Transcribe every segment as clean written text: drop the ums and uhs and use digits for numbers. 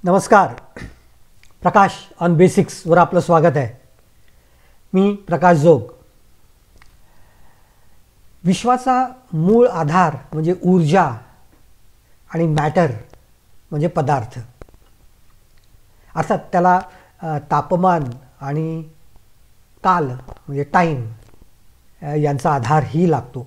नमस्कार. प्रकाश ऑन बेसिक्सवर आपलं स्वागत आहे. मी प्रकाश जोग. विश्वाचा मूळ आधार म्हणजे ऊर्जा आणि मॅटर म्हणजे पदार्थ. अर्थात त्याला तापमान आणि काल म्हणजे टाईम यांचा आधारही लागतो.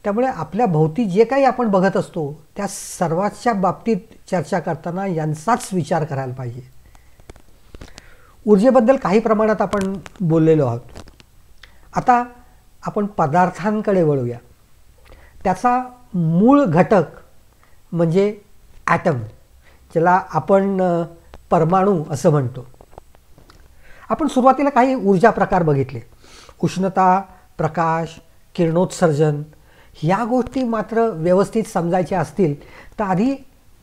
त्यामुळे आपल्या भोवती जे काही आपण बघत असतो त्या सर्वांच्या बाबतीत चर्चा करताना यांचाच विचार करायला पाहिजे. ऊर्जेबद्दल काही प्रमाणात आपण बोललेलो आहोत. आता आपण पदार्थांकडे वळूया. त्याचा मूळ घटक म्हणजे ॲटम, ज्याला आपण परमाणू असं म्हणतो. आपण सुरुवातीला काही ऊर्जा प्रकार बघितले. उष्णता, प्रकाश, किरणोत्सर्जन ह्या गोष्टी मात्र व्यवस्थित समजायच्या असतील तर आधी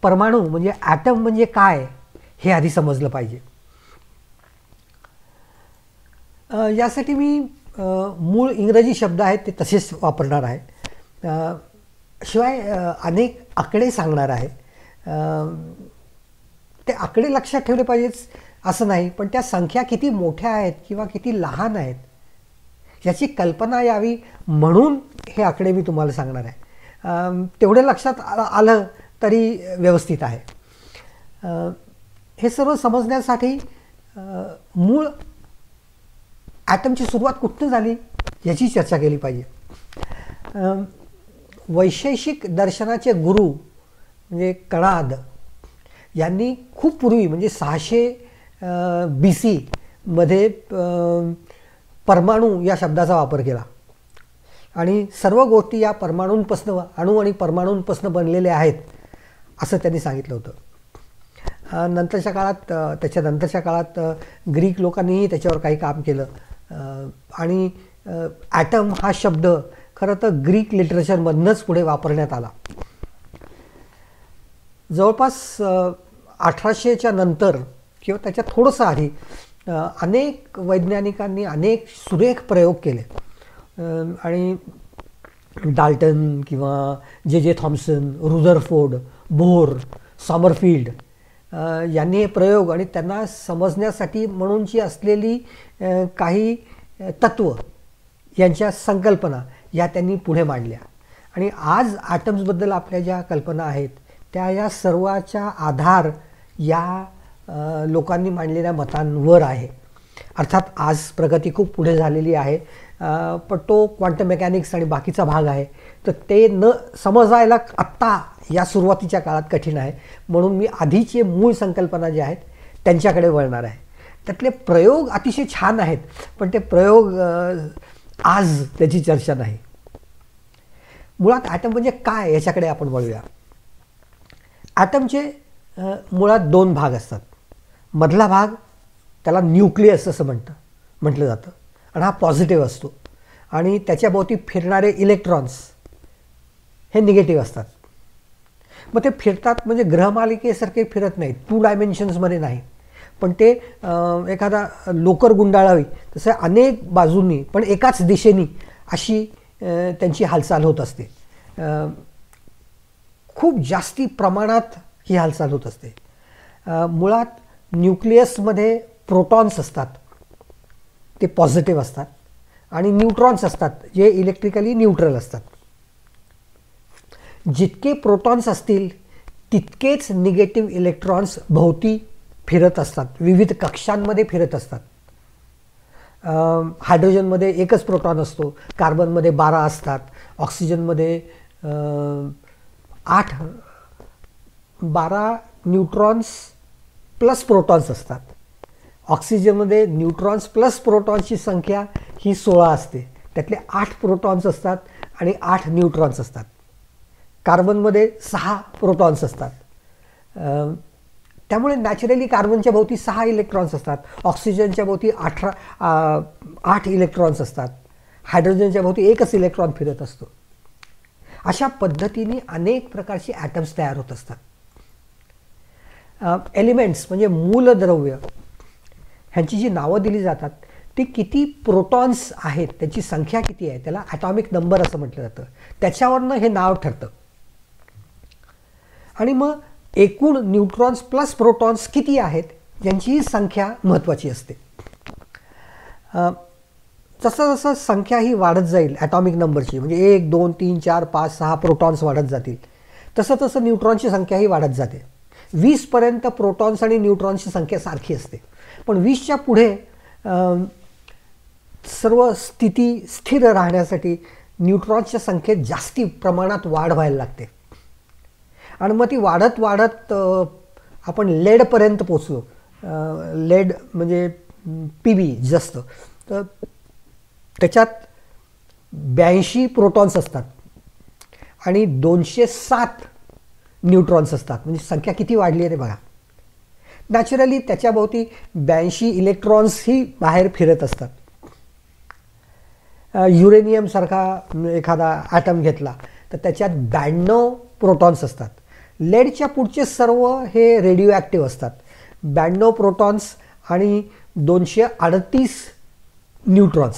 परमाणू म्हणजे ॲटम म्हणजे काय हे आधी समजलं पाहिजे. यासाठी मी मूळ इंग्रजी शब्द आहेत ते तसेच वापरणार आहे. शिवाय अनेक आकडे सांगणार आहे. ते आकडे लक्षात ठेवले पाहिजेच असं नाही, पण त्या संख्या किती मोठ्या आहेत किंवा किती लहान आहेत याची कल्पना यावी म्हणून हे आकडे मी तुम्हाला सांगणार आहे. तेवढे लक्षात आलं तरी व्यवस्थित आहे. हे सर्व समजण्यासाठी मूळ ॲटमची सुरुवात कुठून झाली याची चर्चा केली पाहिजे. वैशेषिक दर्शनाचे गुरु म्हणजे कणाद यांनी खूप पूर्वी म्हणजे 600 BC मध्ये परमाणू या शब्दाचा वापर केला आणि सर्व गोष्टी या परमाणूंपासून, अणू आणि परमाणूंपासून बनलेल्या आहेत असं त्यांनी सांगितलं होतं. त्याच्यानंतरच्या काळात ग्रीक लोकांनीही त्याच्यावर काही काम केलं आणि ॲटम हा शब्द खरं तर ग्रीक लिटरेचरमधूनच पुढे वापरण्यात आला. जवळपास 1800च्या नंतर किंवा त्याच्या थोडंसं आधी अनेक वैज्ञानिकांनी अनेक सुरेख प्रयोग केले आणि डाल्टन किंवा J Thomson, Rutherford, bore, Sommerfeld यांनी हे प्रयोग आणि त्यांना समजण्यासाठी म्हणूनची असलेली काही तत्त्व यांच्या संकल्पना या त्यांनी पुढे मांडल्या आणि आज ॲटम्सबद्दल आपल्या ज्या कल्पना आहेत त्या या सर्वाचा आधार या लोकांनी मांडलेल्या मतांवर आहे. अर्थात आज प्रगती खूप पुढे झालेली आहे, पण तो क्वांटम मेकॅनिक्स आणि बाकीचा भाग आहे, तर ते न समजायला आत्ता या सुरुवातीच्या काळात कठीण आहे. म्हणून मी आधीचे मूळ संकल्पना ज्या आहेत त्यांच्याकडे वळणार आहे. त्यातले प्रयोग अतिशय छान आहेत, पण ते प्रयोग आज त्याची चर्चा नाही. मुळात ॲटम म्हणजे काय याच्याकडे आपण वळूया. ॲटमचे मुळात 2 भाग असतात. मधला भाग त्याला न्यूक्लियस असं म्हटलं जातं आणि हा पॉझिटिव्ह असतो आणि त्याच्याभोवती फिरणारे इलेक्ट्रॉन्स हे निगेटिव्ह असतात. मग ते फिरतात म्हणजे ग्रहमालिकेसारखे फिरत नाहीत, 2 डायमेन्शन्समध्ये नाही, पण ते एखादा लोकर गुंडाळावी तसं अनेक बाजूंनी पण एकाच दिशेनी अशी त्यांची हालचाल होत असते. खूप जास्ती प्रमाणात ही हालचाल होत असते. मुळात न्यूक्लियसमध्ये प्रोटॉन्स असतात, ते पॉझिटिव्ह असतात आणि न्यूट्रॉन्स असतात जे इलेक्ट्रिकली न्यूट्रल असतात. जितके प्रोटॉन्स असतील तितकेच निगेटिव्ह इलेक्ट्रॉन्स भोवती फिरत असतात, विविध कक्षांमध्ये फिरत असतात. हायड्रोजनमध्ये एकच प्रोटॉन असतो, कार्बनमध्ये 12 असतात, ऑक्सिजनमध्ये 12 न्यूट्रॉन्स प्लस प्रोटॉन्स असतात. ऑक्सिजनमध्ये न्यूट्रॉन्स प्लस प्रोटॉन्सची संख्या ही 16 असते. त्यातले 8 प्रोटॉन्स असतात आणि 8 न्यूट्रॉन्स असतात. कार्बनमध्ये 6 प्रोटॉन्स असतात. त्यामुळे नॅचरली कार्बनच्या भोवती 6 इलेक्ट्रॉन्स असतात, ऑक्सिजनच्या भोवती 8 इलेक्ट्रॉन्स असतात, हायड्रोजनच्या भोवती एकच इलेक्ट्रॉन फिरत असतो. अशा पद्धतीने अनेक प्रकारचे ॲटम्स तयार होत असतात. एलिमेंट्स म्हणजे मूलद्रव्य ह्यांची जी नावं दिली जातात ती किती प्रोटॉन्स आहेत, त्याची संख्या किती आहे, त्याला ॲटॉमिक नंबर असं म्हटलं जातं. त्याच्यावरनं हे नाव ठरतं. आणि मग एकूण न्यूट्रॉन्स प्लस प्रोटॉन्स किती आहेत यांची संख्या महत्त्वाची असते. जसं जसं संख्या ही वाढत जाईल ॲटॉमिक नंबरची, म्हणजे 1 2 3 4 5 6 प्रोटॉन्स वाढत जातील, तसं तसं न्यूट्रॉनची संख्याही वाढत जाते. 20 पर्यंत प्रोटॉन्स आणि न्यूट्रॉन्सची संख्या सारखी असते, पण 20च्या पुढे सर्व स्थिती स्थिर राहण्यासाठी न्यूट्रॉन्सच्या संख्येत जास्ती प्रमाणात वाढ व्हायला लागते. आणि मग ती वाढत वाढत आपण लेडपर्यंत पोचलो. लेड म्हणजे PB जास्त, तर त्याच्यात 82 प्रोटॉन्स असतात आणि 207 न्यूट्रॉन्स असतात. म्हणजे संख्या किती वाढली आहे ते बघा. नॅचरली त्याच्याभोवती 82 इलेक्ट्रॉन्सही बाहेर फिरत असतात. युरेनियमसारखा एखादा ॲटम घेतला तर त्याच्यात 92 प्रोटॉन्स असतात. लेडच्या पुढचे सर्व हे रेडिओ ॲक्टिव्ह असतात. 92 प्रोटॉन्स आणि 238 न्यूट्रॉन्स.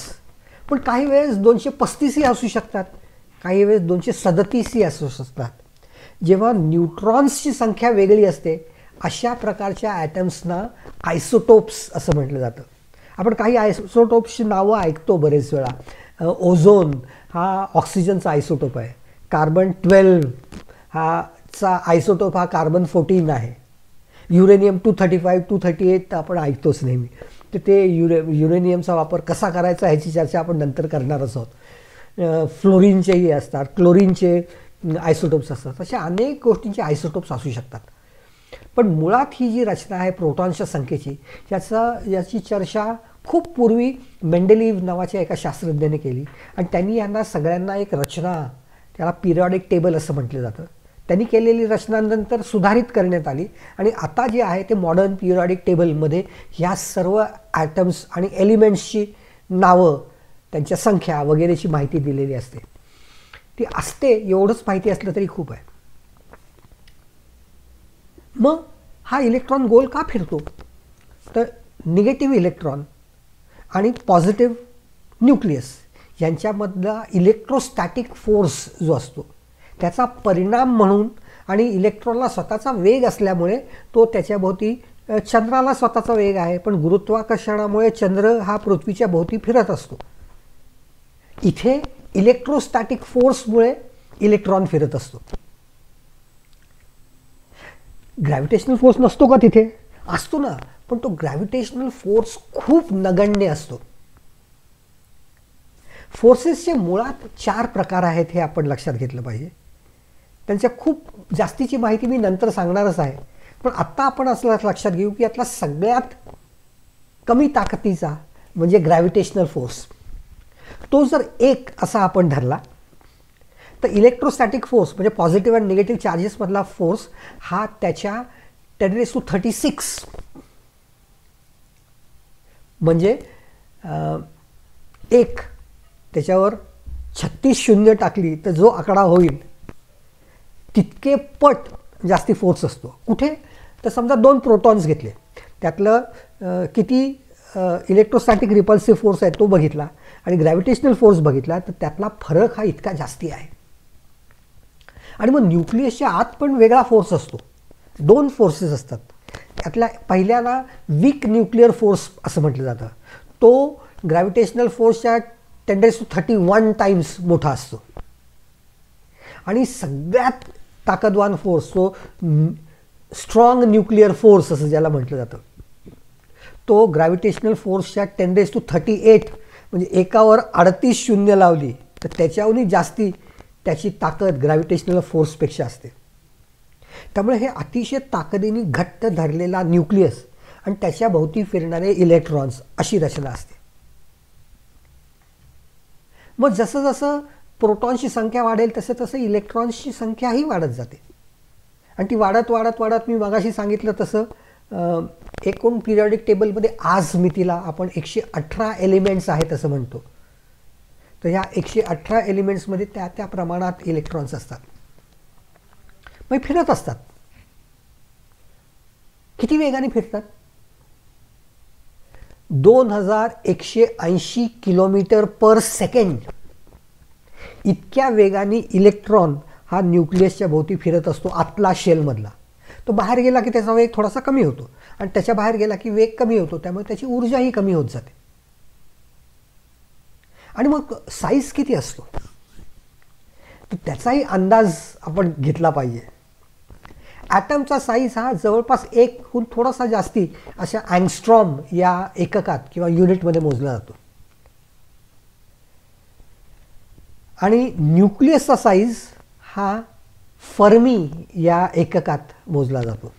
पण काही वेळेस 235ही असू शकतात, काही वेळेस 237ही असू शकतात. जेव्हा न्यूट्रॉन्सची संख्या वेगळी असते अशा प्रकारच्या ॲटम्सना आयसोटोप्स असं म्हटलं जातं. आपण काही आयसोटोप्सची नावं ऐकतो बरेच वेळा. ओझोन हा ऑक्सिजनचा आयसोटोप आहे. कार्बन 12 चा आयसोटोप हा कार्बन 14 आहे. युरेनियम 235 238 तर आपण ऐकतोच नेहमी. तर ते युरेनियमचा वापर कसा करायचा ह्याची चर्चा आपण नंतर करणारच आहोत. फ्लोरीनचेही असतात, क्लोरीनचे आयसोटोप्स असतात. अशा अनेक गोष्टींचे आयसोटोप्स असू शकतात. पण मुळात ही जी रचना आहे प्रोटॉन्सच्या संख्येची, याची चर्चा खूप पूर्वी मेंडेलीव्ह नावाच्या एका शास्त्रज्ञाने केली आणि त्यांनी यांना सगळ्यांना एक रचना, त्याला पिरियॉडिक टेबल असं म्हटलं जातं, त्यांनी केलेली रचनानंतर सुधारित करण्यात आली आणि आता जे आहे ते मॉडर्न पिरियॉडिक टेबलमध्ये ह्या सर्व ॲटम्स आणि एलिमेंट्सची नावं, त्यांच्या संख्या वगैरेची माहिती दिलेली असते. ती असते एवढंच माहिती असलं तरी खूप आहे. मग हा इलेक्ट्रॉन गोल का फिरतो? तर निगेटिव्ह इलेक्ट्रॉन आणि पॉझिटिव्ह न्यूक्लियस यांच्यामधला इलेक्ट्रोस्टॅटिक फोर्स जो असतो त्याचा परिणाम म्हणून, आणि इलेक्ट्रॉनला स्वतःचा वेग असल्यामुळे तो त्याच्याभोवती, चंद्राला स्वतःचा वेग आहे पण गुरुत्वाकर्षणामुळे चंद्र हा पृथ्वीच्या भोवती फिरत असतो. इथे इलेक्ट्रोस्टॅटिक फोर्समुळे इलेक्ट्रॉन फिरत असतो. ग्रॅव्हिटेशनल फोर्स नसतो का तिथे? असतो ना, पण तो ग्रॅव्हिटेशनल फोर्स खूप नगण्य असतो. फोर्सेसचे मुळात 4 प्रकार आहेत हे आपण लक्षात घेतलं पाहिजे. त्यांच्या खूप जास्तीची माहिती मी नंतर सांगणारच आहे, पण आत्ता आपण असं लक्षात घेऊ की यातला सगळ्यात कमी ताकदीचा म्हणजे ग्रॅव्हिटेशनल फोर्स. तो जर 1 असा आपण धरला तर इलेक्ट्रोस्टॅटिक फोर्स म्हणजे पॉझिटिव्ह आणि निगेटिव्ह चार्जेसमधला फोर्स हा त्याच्या 10⁻36 म्हणजे 1 त्याच्यावर 36 शून्य टाकली तर जो आकडा होईल तितके पट जास्ती फोर्स असतो. कुठे? तर समजा 2 प्रोटॉन्स घेतले, त्यातलं किती इलेक्ट्रोस्टॅटिक रिपल्सिव्ह फोर्स आहे तो बघितला आणि ग्रॅव्हिटेशनल फोर्स बघितला तर त्यातला फरक हा इतका जास्ती आहे. आणि मग न्यूक्लियसच्या आत पण वेगळा फोर्स असतो. 2 फोर्सेस असतात. त्यातल्या पहिल्याला वीक न्यूक्लिअर फोर्स असं म्हटलं जातं. तो ग्रॅव्हिटेशनल फोर्सच्या 10⁻31 टाइम्स मोठा असतो. आणि सगळ्यात ताकदवान फोर्स, तो स्ट्रॉंग न्यूक्लिअर फोर्स असं ज्याला म्हटलं जातं, तो ग्रॅव्हिटेशनल फोर्सच्या 10⁻38 म्हणजे एकावर 38 शून्य लावली तर त्याच्याहूनही जास्ती त्याची ताकद ग्रॅव्हिटेशनल फोर्सपेक्षा असते. त्यामुळे हे अतिशय ताकदीने घट्ट धरलेला न्यूक्लियस आणि त्याच्या भोवती फिरणारे इलेक्ट्रॉन्स अशी रचना असते. मग जसं जसं प्रोटॉन्सची संख्या वाढेल तसं तसं इलेक्ट्रॉन्सची संख्याही वाढत जाते आणि ती वाढत वाढत वाढत, मी मगाशी सांगितलं तसं एकूण पिरियॉडिक टेबलमध्ये आज मितीला आपण 118 एलिमेंट्स आहेत असं म्हणतो. तर ह्या 118 एलिमेंट्समध्ये त्या त्या प्रमाणात इलेक्ट्रॉन्स असतात, मग फिरत असतात. किती वेगाने फिरतात? 2180 किलोमीटर पर सेकंड इतक्या वेगाने इलेक्ट्रॉन हा न्यूक्लियसच्या भोवती फिरत असतो आतला शेलमधला. तो बाहेर गेला की त्याचा वेग थोडासा कमी होतो आणि त्याच्या बाहेर गेला की वेग कमी होतो, त्यामुळे त्याची ऊर्जाही कमी होत जाते. आणि मग साईज किती असतो तर त्याचाही अंदाज आपण घेतला पाहिजे. ॲटमचा साईज हा जवळपास 1हून थोडासा जास्ती अशा अँगस्ट्रॉम या एककात किंवा युनिटमध्ये मोजला जातो. आणि न्यूक्लियसचा साईज हा फर्मी या एककात मोजला जातो.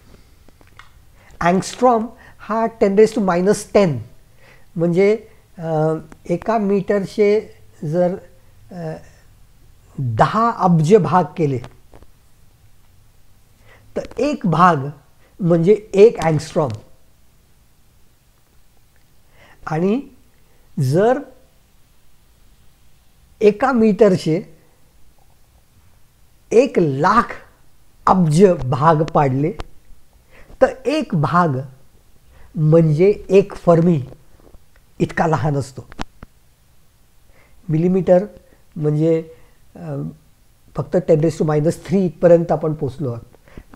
अँगस्ट्रॉम हा 10⁻⁻10 म्हणजे 1 मीटरचे जर 10 अब्ज भाग केले तर 1 भाग म्हणजे 1 अँगस्ट्रॉम. आणि जर 1 मीटरचे 1,00,000 अब्ज भाग पाडले तर 1 भाग म्हणजे 1 फर्मी इतका लहान असतो. मिलीमीटर म्हणजे फक्त 10⁻³ इथपर्यंत आपण पोचलो आहोत.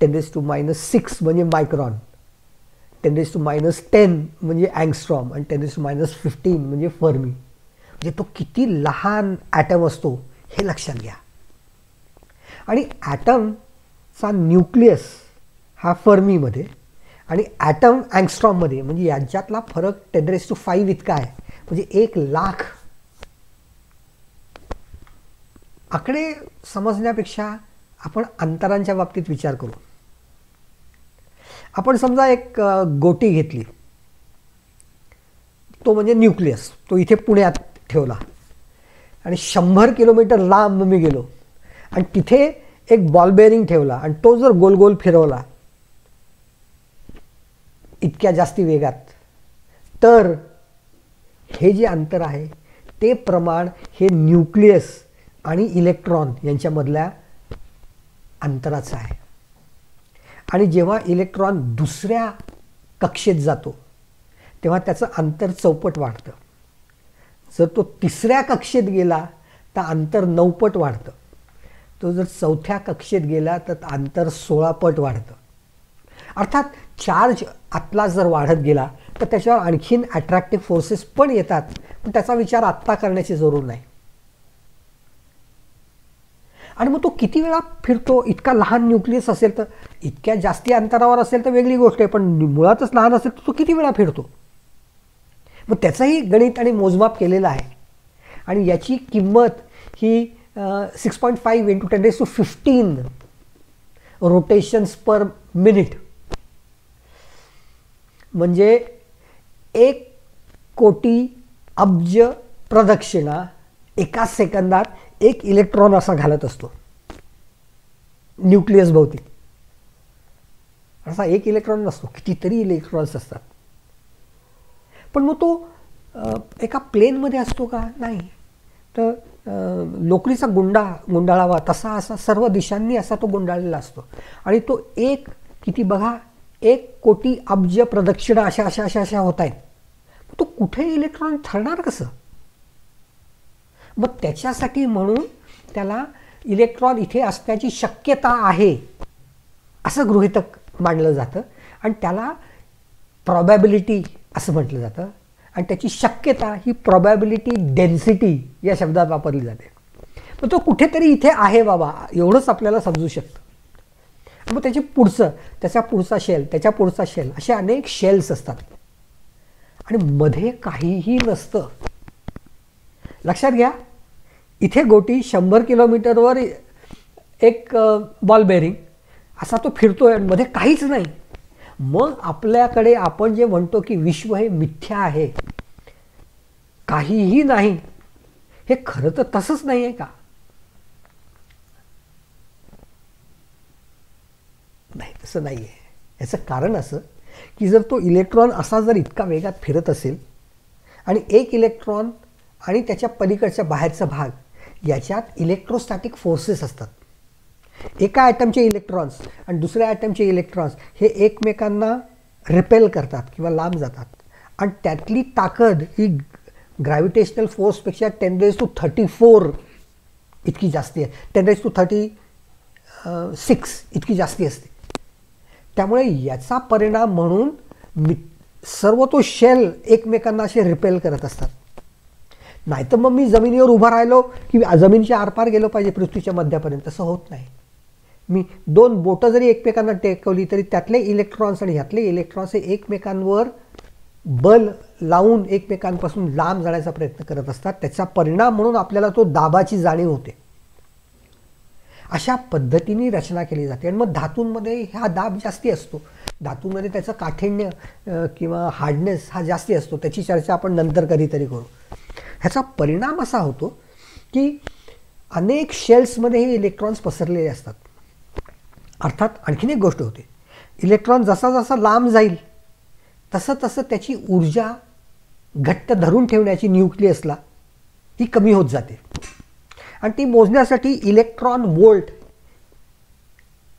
10⁻⁶ म्हणजे मायक्रॉन, 10⁻10 म्हणजे अँगस्ट्रॉम आणि 10⁻15 म्हणजे फर्मी. म्हणजे तो किती लहान ॲटम असतो हे लक्षात घ्या. आणि ॲटमचा न्यूक्लियस हा फर्मीमध्ये आणि ॲटम अँगस्ट्रॉममध्ये म्हणजे यांच्यातला फरक 10⁵ इतका आहे. म्हणजे 1,00,000. आकडे समजण्यापेक्षा आपण अंतरांच्या बाबतीत विचार करू. आपण समजा एक गोटी घेतली, तो म्हणजे न्यूक्लियस, तो इथे पुण्यात ठेवला आणि 100 किलोमीटर लांब मी गेलो आणि तिथे एक बॉल बेअरिंग ठेवला आणि तो जर गोल गोल फिरवला इतक्या जास्ती वेगात, तर हे जे अंतर आहे ते प्रमाण हे न्यूक्लियस आणि इलेक्ट्रॉन यांच्यामधल्या अंतराचं आहे. आणि जेव्हा इलेक्ट्रॉन दुसऱ्या कक्षेत जातो तेव्हा त्याचं अंतर चौपट वाढतं. जर तो तिसऱ्या कक्षेत गेला तर अंतर 9 पट वाढतं. तो जर चौथ्या कक्षेत गेला तर अंतर 16 पट वाढतं. अर्थात चार्ज आतला जर वाढत गेला तर त्याच्यावर आणखीन अट्रॅक्टिव्ह फोर्सेस पण येतात, पण त्याचा विचार आत्ता करण्याची जरूर नाही. आणि मग तो किती वेळा फिरतो, इतका लहान न्यूक्लियस असेल तर, इतक्या जास्ती अंतरावर असेल तर वेगळी गोष्ट आहे, पण मुळातच लहान असेल तर तो किती वेळा फिरतो. मग त्याचंही गणित आणि मोजमाप केलेलं आहे. आणि याची किंमत ही 6.5 × 10⁻15 रोटेशन्स पर मिनिट म्हणजे 1 कोटी अब्ज प्रदक्षिणा एका सेकंदात 1 इलेक्ट्रॉन असा घालत असतो न्यूक्लियस भोवती. असा 1 इलेक्ट्रॉन नसतो, कितीतरी इलेक्ट्रॉन्स असतात. पण मग तो एका प्लेनमध्ये असतो का? नाही. तर लोकरीचा गुंडाळावा तसा असा सर्व दिशांनी असा तो गुंडाळलेला असतो. आणि तो किती बघा, 1 कोटी अब्ज प्रदक्षिणा अशा होत आहेत. तो कुठे इलेक्ट्रॉन ठरणार कसं? मग त्याच्यासाठी म्हणून त्याला इलेक्ट्रॉन इथे असण्याची शक्यता आहे असं गृहीतक मानलं जातं आणि त्याला प्रॉबॅबिलिटी असं म्हटलं जातं. आणि त्याची शक्यता ही प्रॉबॅबिलिटी डेन्सिटी या शब्दात वापरली जाते. मग तो कुठेतरी इथे आहे बाबा एवढंच आपल्याला समजू शकतं. मग त्याचा पुढचा शेल, त्याच्या पुढचा शेल, असे अनेक शेल्स असतात आणि मध्ये काहीही नसतं. लक्षात घ्या, इथे गोटी 100 किलोमीटरवर एक बॉल बेअरिंग असा तो फिरतोय आणि मध्ये काहीच नाही. मग आपल्याकडे आपण जे म्हणतो की विश्व हे मिथ्या आहे, काहीही नाही, हे खरं तर तसंच नाही आहे का? नाही, तसं नाही आहे. याचं कारण असं की जर तो इलेक्ट्रॉन असा जर इतका वेगात फिरत असेल आणि 1 इलेक्ट्रॉन आणि त्याच्या पलीकडच्या बाहेरचा भाग याच्यात इलेक्ट्रोस्टॅटिक फोर्सेस असतात. एका ॲटमचे इलेक्ट्रॉन्स आणि दुसऱ्या ॲटमचे इलेक्ट्रॉन्स हे एकमेकांना रिपेल करतात किंवा लांब जातात आणि त्यातली ताकद ही ग्रॅव्हिटेशनल फोर्सपेक्षा 10⁻34 इतकी जास्ती आहे. 10⁻36 इतकी जास्ती असते. त्यामुळे याचा परिणाम म्हणून सर्व तो शेल एकमेकांना असे रिपेल करत असतात. नाहीतर मग मी जमिनीवर उभा राहिलो की जमिनीच्या आरपार गेलो पाहिजे पृथ्वीच्या मध्यापर्यंत, तसं होत नाही. मी दोन बोटं जरी एकमेकांना टेकवली तरी त्यातले इलेक्ट्रॉन्स आणि ह्यातले इलेक्ट्रॉन्स हे एकमेकांवर बल लावून एकमेकांपासून लांब जाण्याचा प्रयत्न करत असतात. त्याचा परिणाम म्हणून आपल्याला तो दाबाची जाणीव होते. अशा पद्धतीने रचना केली जाते. आणि मग धातूंमध्ये हा दाब जास्ती असतो. धातूंमध्ये त्याचं काठिण्य किंवा हार्डनेस हा जास्ती असतो. त्याची चर्चा आपण नंतर कधीतरी करू. ह्याचा परिणाम असा होतो की अनेक शेल्समध्ये हे इलेक्ट्रॉन्स पसरलेले असतात. अर्थात आणखीन एक गोष्ट होते, इलेक्ट्रॉन जसा जसा लांब जाईल तसं तसं त्याची ऊर्जा घट्ट धरून ठेवण्याची न्यूक्लियसला ती कमी होत जाते. आणि ती मोजण्यासाठी इलेक्ट्रॉन वोल्ट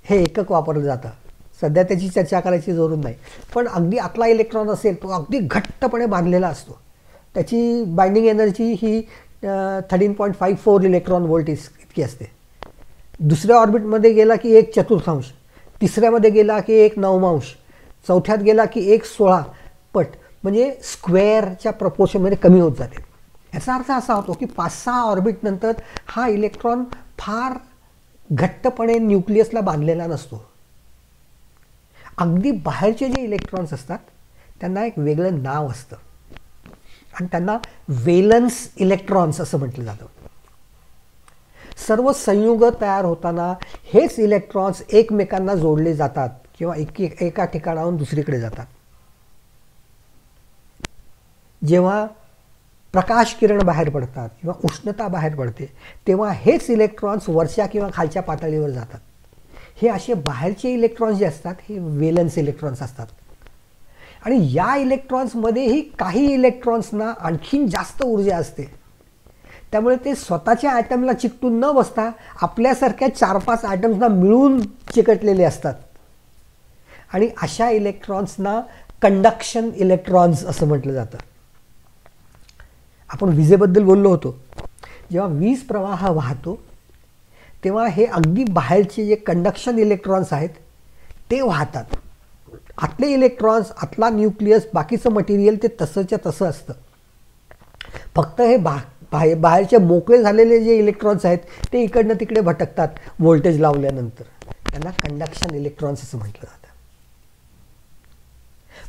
हे एकक वापरलं जातं. सध्या त्याची चर्चा करायची जरूर नाही, पण अगदी आतला इलेक्ट्रॉन असेल तो अगदी घट्टपणे बांधलेला असतो. त्याची बाइंडिंग एनर्जी ही 13.54 इलेक्ट्रॉन वोल्ट इतकी असते. दुसऱ्या ऑर्बिटमध्ये गेला की 1/4, तिसऱ्यामध्ये गेला की 1/9, चौथ्यात गेला की 1/16 पट, म्हणजे स्क्वेअरच्या प्रपोर्शनमध्ये कमी होत जाते. याचा अर्थ असा होतो की 5-6 ऑर्बिट नंतर हा इलेक्ट्रॉन फार घट्टपणे न्यूक्लियसला बांधलेला नसतो. अगदी बाहेरचे जे इलेक्ट्रॉन्स असतात त्यांना एक वेगळं नाव असतं आणि त्यांना व्हेलन्स इलेक्ट्रॉन्स असं म्हटलं जातं. सर्व संयुग तयार होताना हेच इलेक्ट्रॉन्स एकमेकांना जोडले जातात किंवा एका ठिकाणाहून दुसरीकडे जातात. जेव्हा प्रकाश किरण बाहेर पडतात किंवा उष्णता बाहेर पडते तेव्हा हेच इलेक्ट्रॉन्स वरच्या किंवा खालच्या पातळीवर जातात. हे असे बाहेरचे इलेक्ट्रॉन्स जे असतात हे व्हेलन्स इलेक्ट्रॉन्स असतात. आणि या इलेक्ट्रॉन्समध्येही काही इलेक्ट्रॉन्सना आणखीन जास्त ऊर्जा असते. त्यामुळे ते स्वतःच्या ॲटमला चिकटून न बसता आपल्यासारख्या 4-5 ॲटम्सना मिळून चिकटलेले असतात. आणि अशा इलेक्ट्रॉन्सना कंडक्शन इलेक्ट्रॉन्स असं म्हटलं जातं. आपण विजेबद्दल बोललो होतो. जेव्हा वीज प्रवाह वाहतो तेव्हा हे अगदी बाहेरचे जे कंडक्शन इलेक्ट्रॉन्स आहेत ते वाहतात. आतले इलेक्ट्रॉन्स, आतला न्यूक्लियस, बाकीचं मटेरियल ते तसंच्या तसं असतं. फक्त हे बाहेरचे मोकळे झालेले जे इलेक्ट्रॉन्स आहेत ते इकडनं तिकडे भटकतात व्होल्टेज लावल्यानंतर. त्यांना कंडक्शन इलेक्ट्रॉन्स असं म्हटलं जातं.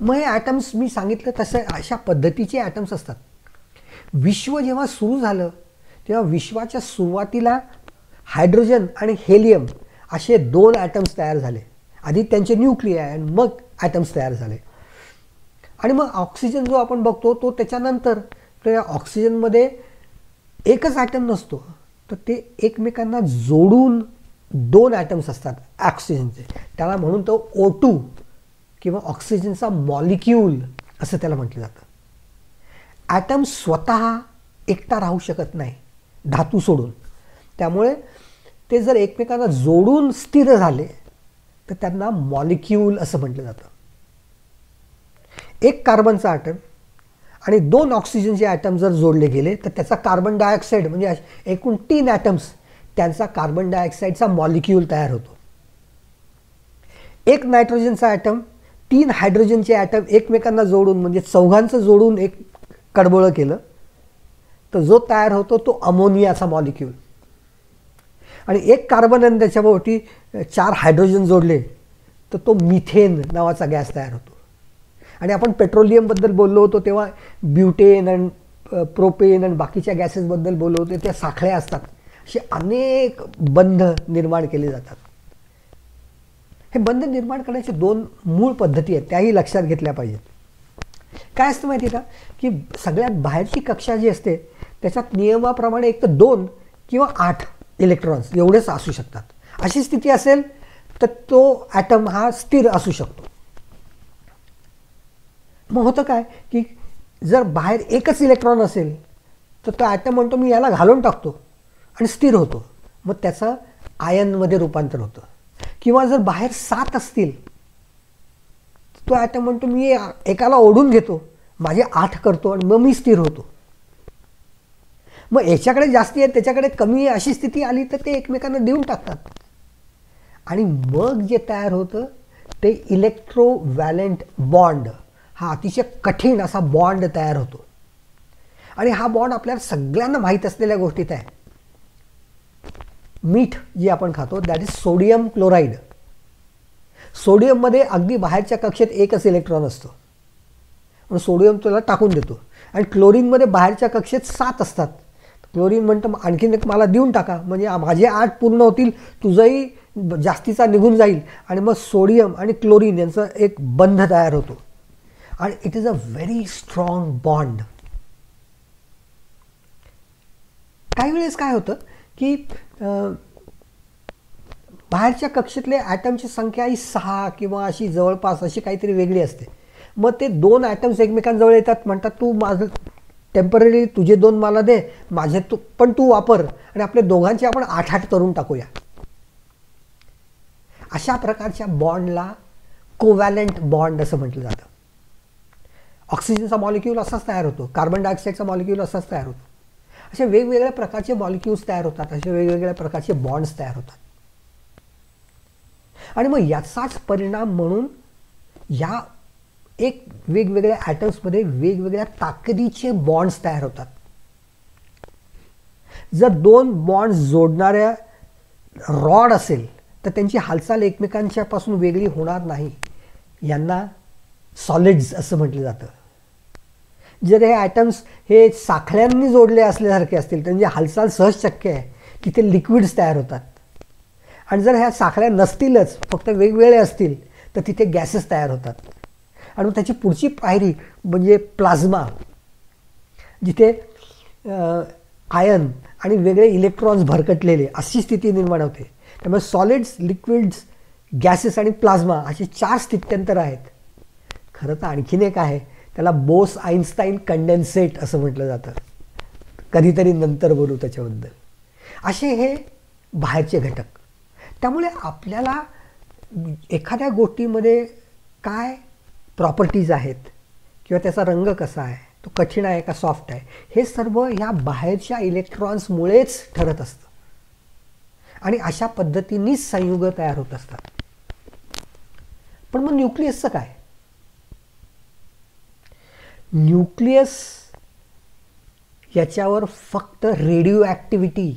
मग हे ॲटम्स मी सांगितलं तसं अशा पद्धतीचे ॲटम्स असतात. विश्व जेव्हा सुरू झालं तेव्हा विश्वाच्या सुरुवातीला हायड्रोजन आणि हेलियम असे 2 ॲटम्स तयार झाले. आधी त्यांचे न्यूक्लियाय आणि मग ॲटम्स तयार झाले. आणि मग ऑक्सिजन जो आपण बघतो तो त्याच्यानंतर. त्या ऑक्सिजनमध्ये एकच ॲटम नसतो, तर ते एकमेकांना जोडून 2 ॲटम्स असतात ऑक्सिजनचे. त्याला म्हणून तो O2 किंवा ऑक्सिजनचा मॉलिक्यूल असं त्याला म्हटलं जातं. ॲटम स्वतः एकटा राहू शकत नाही धातू सोडून. त्यामुळे ते जर एकमेकांना जोडून स्थिर झाले तर त्यांना मॉलिक्यूल असं म्हटलं जातं. एक कार्बनचा ॲटम आणि 2 ऑक्सिजनचे ॲटम जर जोडले गेले तर त्याचा कार्बन डायऑक्साईड म्हणजे एकूण 3 ॲटम्स त्यांचा कार्बन डायऑक्साईडचा मॉलिक्यूल तयार होतो. एक नायट्रोजनचा ॲटम 3 हायड्रोजनचे ॲटम एकमेकांना जोडून म्हणजे चौघांचं जोडून एक कडबोळं केलं तर जो तयार होतो तो अमोनियाचा मॉलिक्यूल. आणि एक कार्बन आणि त्याच्याभोवती 4 हायड्रोजन जोडले तर तो मिथेन नावाचा गॅस तयार होतो. आणि आपण पेट्रोलियमबद्दल बोललो होतो तेव्हा ब्युटेन आणि प्रोपेन आणि बाकीच्या गॅसेसबद्दल बोललो होतो. त्या साखळ्या असतात. असे अनेक बंध निर्माण केले जातात. हे बंध निर्माण करण्याचे 2 मूळ पद्धती आहेत, त्याही लक्षात घेतल्या पाहिजेत. काय असतं माहिती आहे का की सगळ्यात बाहेरची कक्षा जी असते त्याच्यात नियमाप्रमाणे एक तर 2 किंवा 8 इलेक्ट्रॉन्स एवढेच असू शकतात. अशी स्थिती असेल तर तो ॲटम हा स्थिर असू शकतो. मग होतं काय की जर बाहेर एकच इलेक्ट्रॉन असेल तर तो ॲटम म्हणतो मी याला घालून टाकतो आणि स्थिर होतो. मग त्याचं आयनमध्ये रूपांतर होतं. किंवा जर बाहेर 7 असतील तो ॲटम म्हणतो मी एकाला ओढून घेतो, माझे 8 करतो आणि मग मी स्थिर होतो. मग याच्याकडे जास्ती आहे त्याच्याकडे कमी आहे अशी स्थिती आली तर ते एकमेकांना देऊन टाकतात. आणि मग जे तयार होतं ते इलेक्ट्रोव्हॅलेंट बॉन्ड हा अतिशय कठीण असा बॉन्ड तयार होतो. आणि हा बॉन्ड आपल्याला सगळ्यांना माहीत असलेल्या गोष्टीत आहे. मीठ जे आपण खातो दॅट इज सोडियम क्लोराईड. सोडियममध्ये अगदी बाहेरच्या कक्षेत एकच इलेक्ट्रॉन असतो, म्हणून सोडियम तुला टाकून देतो. आणि क्लोरीनमध्ये बाहेरच्या कक्षेत 7 असतात. क्लोरीन म्हणतं आणखीन एक मला देऊन टाका, म्हणजे माझे 8 पूर्ण होतील, तुझंही जास्तीचा निघून जाईल. आणि मग सोडियम आणि क्लोरीन यांचा एक बंध तयार होतो. आणि it is a very strong bond. काही वेळेस काय होतं की बाहेरच्या कक्षेतले ॲटमची संख्या ही 6 किंवा अशी जवळपास अशी काहीतरी वेगळी असते. मग ते 2 ॲटम्स एकमेकांजवळ येतात, म्हणतात तू माझं टेम्पररी तुझे 2 मला दे, माझे पण तू वापर, आणि आपले दोघांचे आपण 8-8 करून टाकूया. अशा प्रकारच्या बॉन्डला कोव्हॅलेंट बॉन्ड असं म्हटलं जातं. ऑक्सिजनचा मॉलिक्यूल असाच तयार होतो, कार्बन डायऑक्साईडचा मॉलिक्यूल असाच तयार होतो. असे वेगवेगळ्या प्रकारचे मॉलिक्यूल्स तयार होतात, असे वेगवेगळ्या प्रकारचे बॉन्ड्स तयार होतात. आणि मग याचाच परिणाम म्हणून या एक वेगवेगळ्या ॲटम्समध्ये वेगवेगळ्या ताकदीचे बॉन्ड्स तयार होतात. जर 2 बॉन्ड्स जोडणाऱ्या रॉड असेल तर त्यांची हालचाल एकमेकांच्यापासून वेगळी होणार नाही. यांना सॉलिड्स असं म्हटलं जातं. जर हे ॲटम्स हे साखळ्यांनी जोडले असल्यासारखे असतील तर म्हणजे हालचाल सहज शक्य आहे, तिथे लिक्विड्स तयार होतात. आणि जर ह्या साखळ्या नसतीलच, फक्त वेगवेगळे असतील, तर तिथे गॅसेस तयार होतात. आणि मग त्याची पुढची पायरी म्हणजे प्लाझ्मा, जिथे आयन आणि वेगळे इलेक्ट्रॉन्स भरकटलेले अशी स्थिती निर्माण होते. त्यामुळे सॉलिड्स, लिक्विड्स, गॅसेस आणि प्लाझ्मा अशी 4 स्थित्यंतर आहेत. खरं तर आणखीन एक आहे, त्याला बोस आईन्स्टाईन कंडेन्सेट असं म्हटलं जातं. कधीतरी नंतर बोलू त्याच्याबद्दल. असे हे बाहेरचे घटक. त्यामुळे आपल्याला एखाद्या गोष्टीमध्ये काय प्रॉपर्टीज आहेत किंवा त्याचा रंग कसा आहे, तो कठीण आहे का सॉफ्ट आहे, हे सर्व ह्या बाहेरच्या इलेक्ट्रॉन्समुळेच ठरत असतं. आणि अशा पद्धतीनेच संयुग तयार होत असतात. पण मग न्यूक्लियसचं काय? न्यूक्लियस याच्यावर फक्त रेडिओ ॲक्टिव्हिटी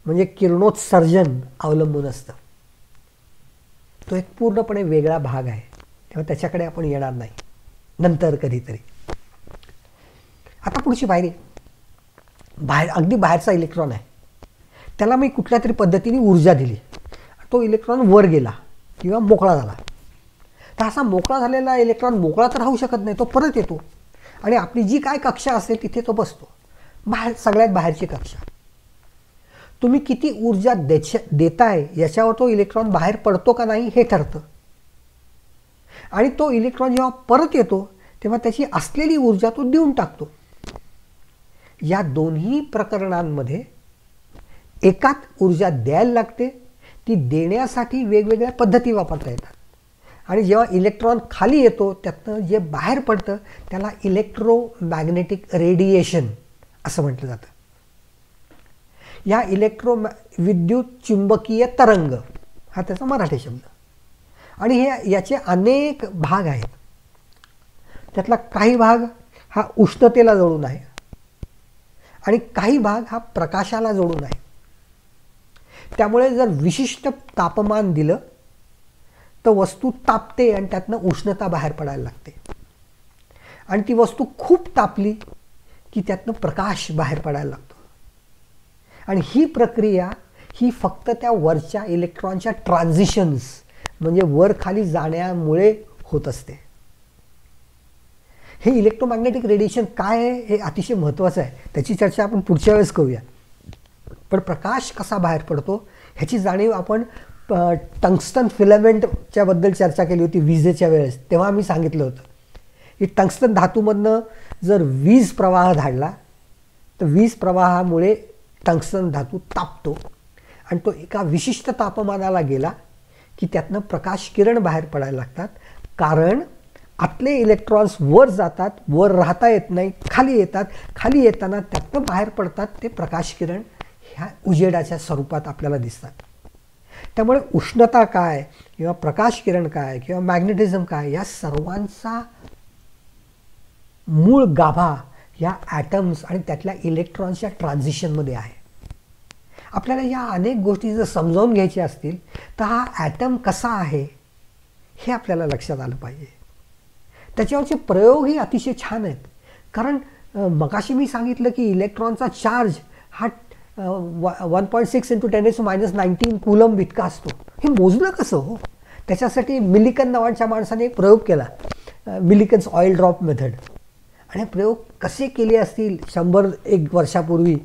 म्हणजे किरणोत्सर्जन अवलंबून असतं. तो एक पूर्णपणे वेगळा भाग आहे, तेव्हा त्याच्याकडे आपण येणार नाही, नंतर कधीतरी. आता पुढची पायरी, अगदी बाहेरचा इलेक्ट्रॉन आहे, त्याला मी कुठल्या तरी पद्धतीने ऊर्जा दिली, तो इलेक्ट्रॉन वर गेला किंवा मोकळा झाला. तर असा मोकळा झालेला इलेक्ट्रॉन मोकळा तर राहू शकत नाही, तो परत येतो आणि आपली जी काय कक्षा असेल तिथे तो बसतो. सगळ्यात बाहेरची कक्षा. तुम्ही किती ऊर्जा देताय याच्यावर तो इलेक्ट्रॉन बाहेर पडतो का नाही हे ठरतं. आणि तो इलेक्ट्रॉन जेव्हा परत येतो तेव्हा त्याची असलेली ऊर्जा तो देऊन टाकतो. या दोन्ही प्रकरणांमध्ये एकात ऊर्जा द्यायला लागते, ती देण्यासाठी वेगवेगळ्या पद्धती वापरता येतात. आणि जेव्हा इलेक्ट्रॉन खाली येतो त्यातनं जे बाहेर पडतं त्याला इलेक्ट्रोमॅग्नेटिक रेडिएशन असं म्हटलं जातं. या विद्युत चुंबकीय तरंग हा त्याचा मराठी शब्द. आणि याचे अनेक भाग आहेत. त्यातला काही भाग हा उष्णतेला जोडून आहे आणि काही भाग हा प्रकाशाला जोडून आहे. त्यामुळे जर विशिष्ट तापमान दिलं तर वस्तू तापते आणि त्यातनं उष्णता बाहेर पडायला लागते. आणि ती वस्तू खूप तापली की त्यातनं प्रकाश बाहेर पडायला लागतो. आणि ही प्रक्रिया ही फक्त त्या वरच्या इलेक्ट्रॉनच्या ट्रान्झिशन्स म्हणजे वर खाली जाण्यामुळे होत असते. हे इलेक्ट्रोमॅग्नेटिक रेडिएशन काय आहे हे अतिशय महत्त्वाचं आहे, त्याची चर्चा आपण पुढच्या वेळेस करूया. पण प्रकाश कसा बाहेर पडतो ह्याची जाणीव आपण टंगस्टन फिलामेंटच्या बद्दल चर्चा केली होती विजेच्या वेळेस. तेव्हा मी सांगितलं होतं की टंगस्टन धातूमधनं जर वीज प्रवाह धाडला तर वीज प्रवाहामुळे टंगस्टन धातू तापतो आणि तो एका विशिष्ट तापमानाला गेला की त्यातनं प्रकाश किरण बाहेर पडायला लागतात. कारण आतले इलेक्ट्रॉन्स वर जातात, वर राहता येत नाही, खाली येतात, खाली येताना त्यातनं बाहेर पडतात ते प्रकाश किरण ह्या उजेडाच्या स्वरूपात आपल्याला दिसतात. त्यामुळे उष्णता काय किंवा प्रकाश किरण काय किंवा मॅग्नेटिझम काय या सर्वांचा मूळ गाभा या ॲटम्स आणि त्यातल्या इलेक्ट्रॉन्सच्या ट्रान्झिशनमध्ये आहे. आपल्याला या अनेक गोष्टी जर समजावून घ्यायच्या असतील तर हा ॲटम कसा आहे हे आपल्याला लक्षात आलं पाहिजे. त्याच्यावरचे प्रयोगही अतिशय छान आहेत. कारण मगाशी मी सांगितलं की इलेक्ट्रॉनचा चार्ज हा 1.6 × 10⁻⁹ कूलम इतका असतो. हे मोजलं कसं हो? त्याच्यासाठी मिलिकन नावाच्या माणसाने एक प्रयोग केला, मिलिकन्स ऑइल ड्रॉप मेथड. आणि प्रयोग कसे केले असतील 100-1 वर्षापूर्वी,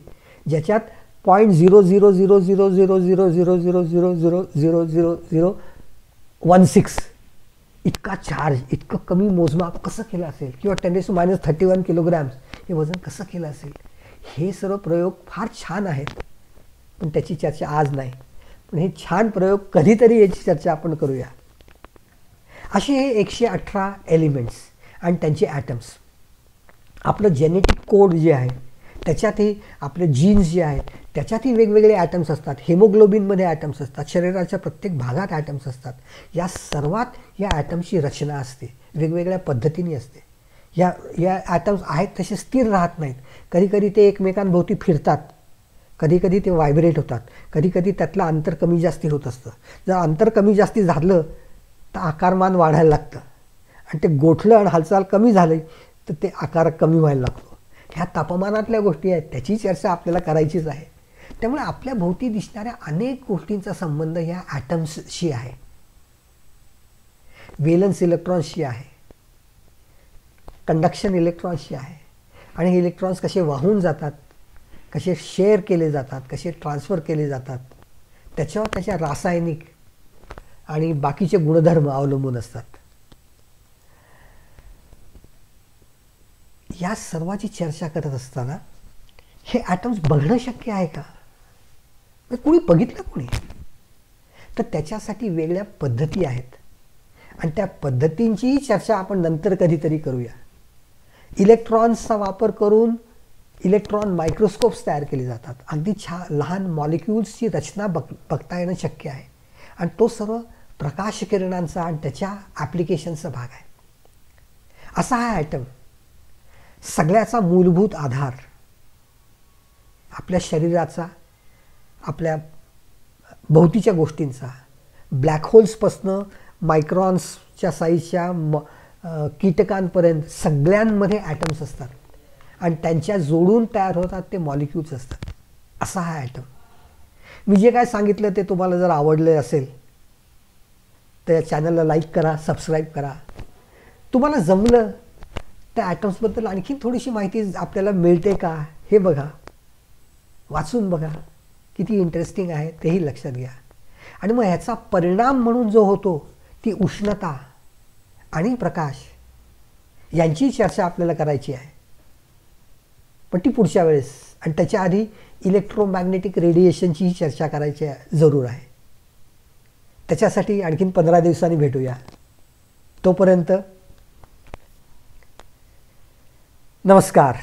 ज्याच्यात 0.00000000000016 इतका चार्ज, इतकं कमी मोजमाप कसं केलं असेल, किंवा 10⁻31 किलोग्रॅम्स हे वजन कसं केलं असेल. हे सर्व प्रयोग फार छान आहेत, पण त्याची चर्चा आज नाही. पण हे छान प्रयोग कधीतरी याची चर्चा आपण करूया. असे हे 118 एलिमेंट्स आणि त्यांचे ॲटम्स. आपलं जेनेटिक कोड जे आहे त्याच्यातही आपले जीन्स जे आहेत त्याच्यातही वेगवेगळे ॲटम्स असतात. हेमोग्लोबिनमध्ये ॲटम्स असतात, शरीराच्या प्रत्येक भागात ॲटम्स असतात. या सर्वात या ॲटम्सची रचना असते, वेगवेगळ्या पद्धतीने असते. या ॲटम्स आहेत तसे स्थिर राहत नाहीत. कधीकधी ते एकमेकांभोवती फिरतात, कधीकधी ते व्हायब्रेट होतात, कधीकधी त्यातलं अंतर कमी जास्ती होत असतं. जर अंतर कमी जास्ती झालं तर आकारमान वाढायला लागतं, आणि ते गोठलं आणि हालचाल कमी झाली तर ते आकार कमी व्हायला लागतो. ह्या तापमानातल्या गोष्टी आहेत, त्याची चर्चा आपल्याला करायचीच आहे. त्यामुळे आपल्या भोवती दिसणाऱ्या अनेक गोष्टींचा संबंध या ॲटम्सशी आहे, व्हॅलेन्स इलेक्ट्रॉन्सशी आहे, कंडक्शन इलेक्ट्रॉन्सशी आहे. आणि हे इलेक्ट्रॉन्स कसे वाहून जातात, कसे शेअर केले जातात, कसे ट्रान्सफर केले जातात, त्याच्यावर त्याच्या रासायनिक आणि बाकीचे गुणधर्म अवलंबून असतात. या सर्वाची चर्चा करत असताना हे ॲटम्स बघणं शक्य आहे का? कोणी बघितलं कोणी? तर त्याच्यासाठी वेगळ्या पद्धती आहेत, आणि त्या पद्धतींचीही चर्चा आपण नंतर कधीतरी करूया. इलेक्ट्रॉन्सचा वापर करून इलेक्ट्रॉन मायक्रोस्कोप्स तयार केले जातात. अगदी लहान मॉलिक्युल्सची रचना बघता येणं शक्य आहे, आणि तो सर्व प्रकाश किरणांचा आणि त्याच्या ॲप्लिकेशनचा भाग आहे. असा हा ॲटम सगळ्याचा मूलभूत आधार, आपल्या शरीराचा, आपल्या भोवतीच्या गोष्टींचा, ब्लॅक होल्सपासनं मायक्रॉन्सच्या साईजच्या कीटकांपर्यंत सगळ्यांमध्ये ॲटम्स असतात, आणि त्यांच्या जोडून तयार होतात ते मॉलिक्युल्स असतात. असा हा ॲटम. मी जे काय सांगितलं ते तुम्हाला जर आवडले असेल तर या चॅनलला लाईक करा, सबस्क्राईब करा. तुम्हाला जमलं त्या ॲटम्सबद्दल आणखी थोडीशी माहिती आपल्याला मिळते का हे बघा, वाचून बघा, किती इंटरेस्टिंग आहे तेही लक्षात घ्या. आणि मग ह्याचा परिणाम म्हणून जो होतो ती उष्णता आणि प्रकाश यांची चर्चा आपल्याला करायची आहे, पण ती पुढच्या वेळेस. आणि त्याच्या आधी इलेक्ट्रोमॅग्नेटिक रेडिएशनचीही चर्चा करायची जरूर आहे. त्याच्यासाठी आणखीन 15 दिवसांनी भेटूया. तोपर्यंत नमस्कार.